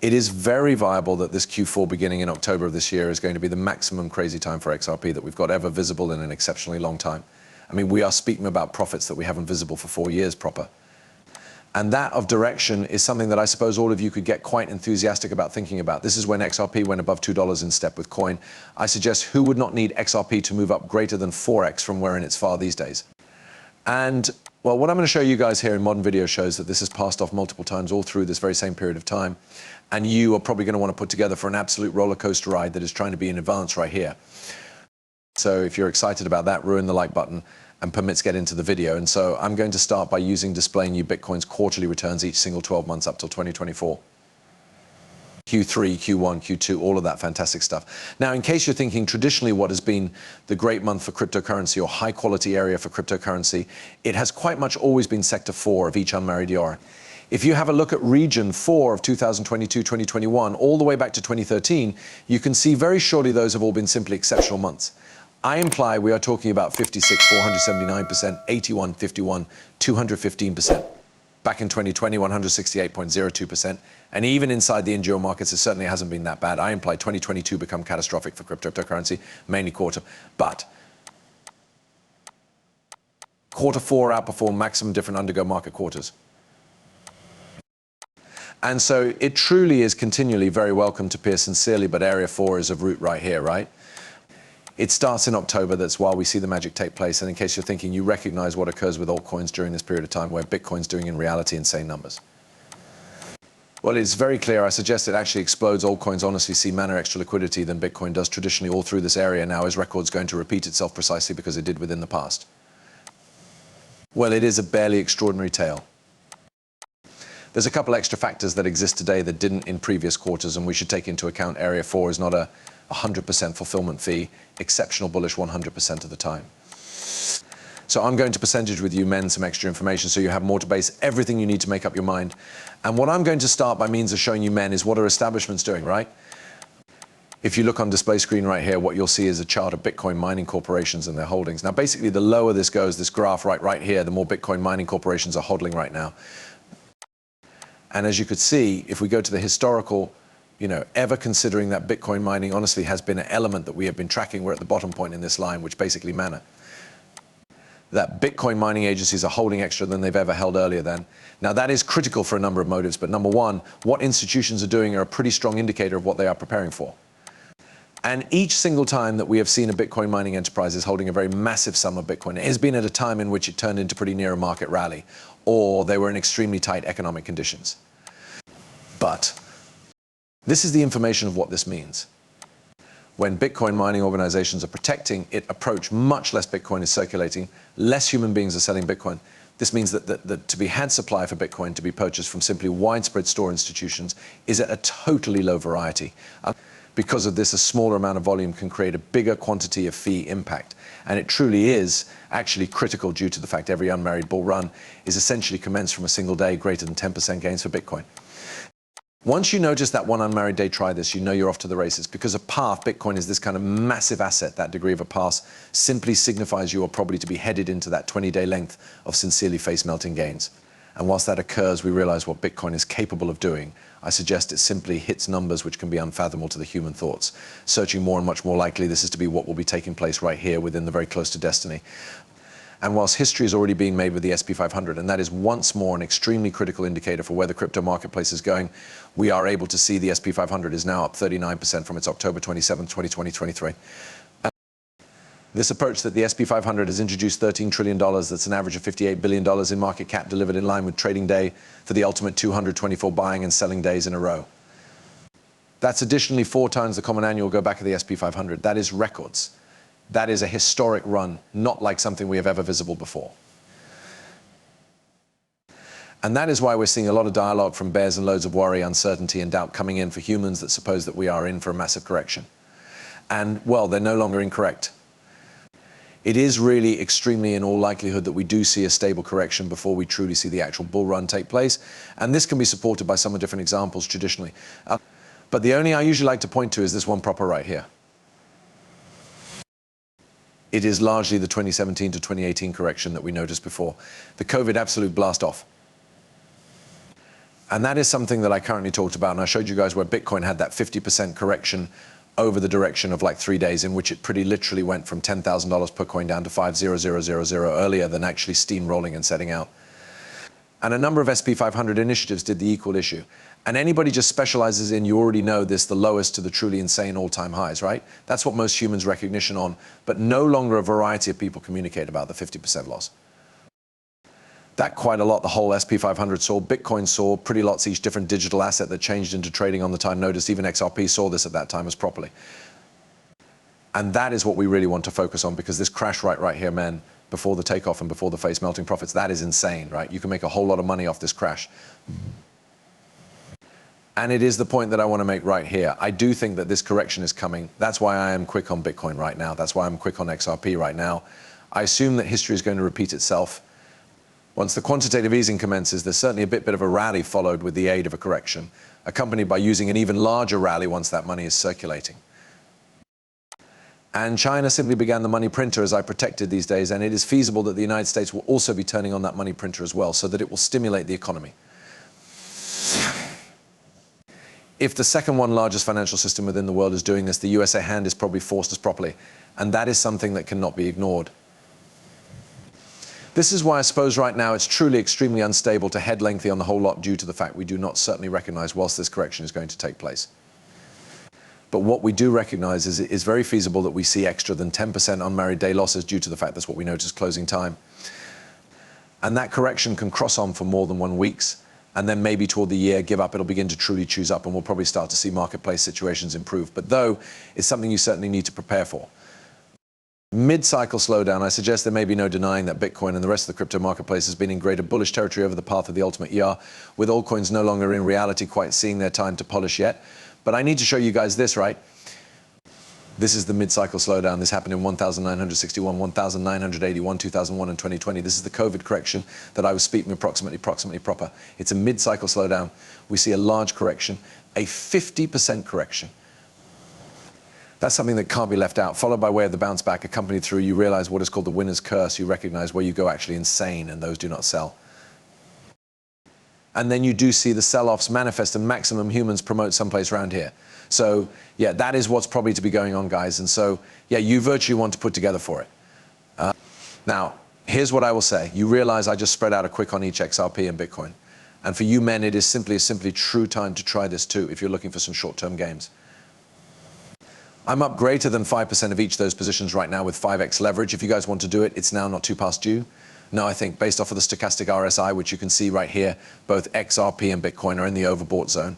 It is very viable that this Q4 beginning in October of this year is going to be the maximum crazy time for XRP that we've got ever visible in an exceptionally long time. I mean, we are speaking about profits that we haven't visible for 4 years proper. And that of direction is something that I suppose all of you could get quite enthusiastic about thinking about. This is when XRP went above $2 in step with coin. I suggest who would not need XRP to move up greater than 4x from wherein it's far these days? And, well, what I'm going to show you guys here in modern video shows that this has passed off multiple times all through this very same period of time. And you are probably going to want to put together for an absolute roller coaster ride that is trying to be in advance right here. So if you're excited about that, ruin the like button and permits get into the video. And so I'm going to start by displaying you Bitcoin's quarterly returns each single 12 months up till 2024. Q3, Q1, Q2, all of that fantastic stuff. Now, in case you're thinking traditionally what has been the great month for cryptocurrency or high quality area for cryptocurrency, it has quite much always been sector 4 of each unmarried year. If you have a look at region 4 of 2022, 2021, all the way back to 2013, you can see very surely those have all been simply exceptional months. I imply we are talking about 56, 479%, 81, 51, 215%. Back in 2020, 168.02%. And even inside the endure markets, it certainly hasn't been that bad. I imply 2022 become catastrophic for cryptocurrency, mainly quarter. But quarter 4 outperformed maximum different undergo market quarters. And so it truly is continually very welcome to peer sincerely, but area 4 is of root right here, right? It starts in October, that's why we see the magic take place. And in case you're thinking, you recognize what occurs with altcoins during this period of time, where Bitcoin's doing in reality insane numbers. Well, it's very clear. I suggest it actually explodes. Altcoins honestly see manner extra liquidity than Bitcoin does traditionally all through this area now. Is record's going to repeat itself precisely because it did within the past? Well, it is a barely extraordinary tale. There's a couple extra factors that exist today that didn't in previous quarters, and we should take into account area 4 is not a 100% fulfillment fee, exceptional bullish 100% of the time. So I'm going to percentage with you men some extra information so you have more to base everything you need to make up your mind. And what I'm going to start by means of showing you men is what are establishments doing, right? If you look on display screen right here, what you'll see is a chart of Bitcoin mining corporations and their holdings. Now, basically, the lower this goes, this graph right here, the more Bitcoin mining corporations are hodling right now. And as you could see, if we go to the historical, ever considering that Bitcoin mining honestly has been an element that we have been tracking, we're at the bottom point in this line, which basically manner. That Bitcoin mining agencies are holding extra than they've ever held earlier then. Now that is critical for a number of motives, but number one, what institutions are doing are a pretty strong indicator of what they are preparing for. And each single time that we have seen a Bitcoin mining enterprise is holding a very massive sum of Bitcoin, it has been at a time in which it turned into pretty near a market rally, or they were in extremely tight economic conditions. But this is the information of what this means. When Bitcoin mining organizations are protecting its approach, much less Bitcoin is circulating, less human beings are selling Bitcoin. This means that to be had supply for Bitcoin to be purchased from simply widespread store institutions is at a totally low variety. Because of this, a smaller amount of volume can create a bigger quantity of fee impact. And it truly is actually critical due to the fact every unmarried bull run is essentially commenced from a single day greater than 10% gains for Bitcoin. Once you notice that one unmarried day, try this, you know you're off to the races, because a path, Bitcoin is this kind of massive asset. That degree of a pass simply signifies you are probably to be headed into that 20-day length of sincerely face-melting gains. And whilst that occurs, we realize what Bitcoin is capable of doing. I suggest it simply hits numbers which can be unfathomable to the human thoughts. Searching more and much more likely, this is to be what will be taking place right here within the very close to destiny. And whilst history is already being made with the SP 500, and that is once more an extremely critical indicator for where the crypto marketplace is going, we are able to see the SP 500 is now up 39% from its October 27, 2023. This approach that the SP 500 has introduced $13 trillion, that's an average of $58 billion in market cap delivered in line with trading day for the ultimate 224 buying and selling days in a row. That's additionally 4 times the common annual go back of the SP 500. That is records. That is a historic run, not like something we have ever visible before. And that is why we're seeing a lot of dialogue from bears and loads of worry, uncertainty, and doubt coming in for humans that suppose that we are in for a massive correction. And, well, they're no longer incorrect. It is really extremely in all likelihood that we do see a stable correction before we truly see the actual bull run take place. And this can be supported by some different examples traditionally. But the only I usually like to point to is this one proper right here. It is largely the 2017 to 2018 correction that we noticed before. The COVID absolute blast off. And that is something that I currently talked about, and I showed you guys where Bitcoin had that 50% correction over the direction of like 3 days, in which it pretty literally went from $10,000 per coin down to 5,000 earlier than actually steamrolling and setting out. And a number of SP 500 initiatives did the equal issue. And anybody just specializes in, you already know this, the lowest to the truly insane all-time highs, right? That's what most humans recognition on, but no longer a variety of people communicate about the 50% loss. That quite a lot, the whole SP 500 saw, Bitcoin saw, pretty lots each different digital asset that changed into trading on the time noticed, even XRP saw this at that time as properly. And that is what we really want to focus on, because this crash right here, man, before the takeoff and before the face melting profits, that is insane, right? You can make a whole lot of money off this crash. And it is the point that I want to make right here. I do think that this correction is coming. That's why I am quick on Bitcoin right now. That's why I'm quick on XRP right now. I assume that history is going to repeat itself. Once the quantitative easing commences, there's certainly a bit of a rally followed with the aid of a correction, accompanied by using an even larger rally once that money is circulating. And China simply began the money printer, as I protected these days, and it is feasible that the United States will also be turning on that money printer as well, so that it will stimulate the economy. If the second one largest financial system within the world is doing this, the USA hand is probably forced as properly, and that is something that cannot be ignored. This is why I suppose right now it's truly extremely unstable to head lengthy on the whole lot, due to the fact we do not certainly recognize whilst this correction is going to take place. But what we do recognize is it is very feasible that we see extra than 10% unmarried day losses, due to the fact that's what we notice closing time. And that correction can cross on for more than 1 week, and then maybe toward the year, give up, it'll begin to truly choose up, and we'll probably start to see marketplace situations improve. But though, it's something you certainly need to prepare for. Mid-cycle slowdown, I suggest there may be no denying that Bitcoin and the rest of the crypto marketplace has been in greater bullish territory over the path of the ultimate ER, with altcoins no longer in reality quite seeing their time to polish yet. But I need to show you guys this, right? This is the mid-cycle slowdown. This happened in 1961, 1981, 2001, and 2020. This is the COVID correction that I was speaking approximately proper. It's a mid-cycle slowdown. We see a large correction, a 50% correction. That's something that can't be left out, followed by way of the bounce back, accompanied through, you realize what is called the winner's curse. You recognize where you go actually insane, and those do not sell. And then you do see the sell-offs manifest, and maximum humans promote someplace around here. So yeah, that is what's probably to be going on, guys. And so yeah, you virtually want to put together for it. Now, here's what I will say. You realize I just spread out a quick on each XRP and Bitcoin. And for you men, it is simply true time to try this too, if you're looking for some short-term games. I'm up greater than 5% of each of those positions right now with 5x leverage. If you guys want to do it, it's now not too past due. No, I think based off of the stochastic RSI, which you can see right here, both XRP and Bitcoin are in the overbought zone.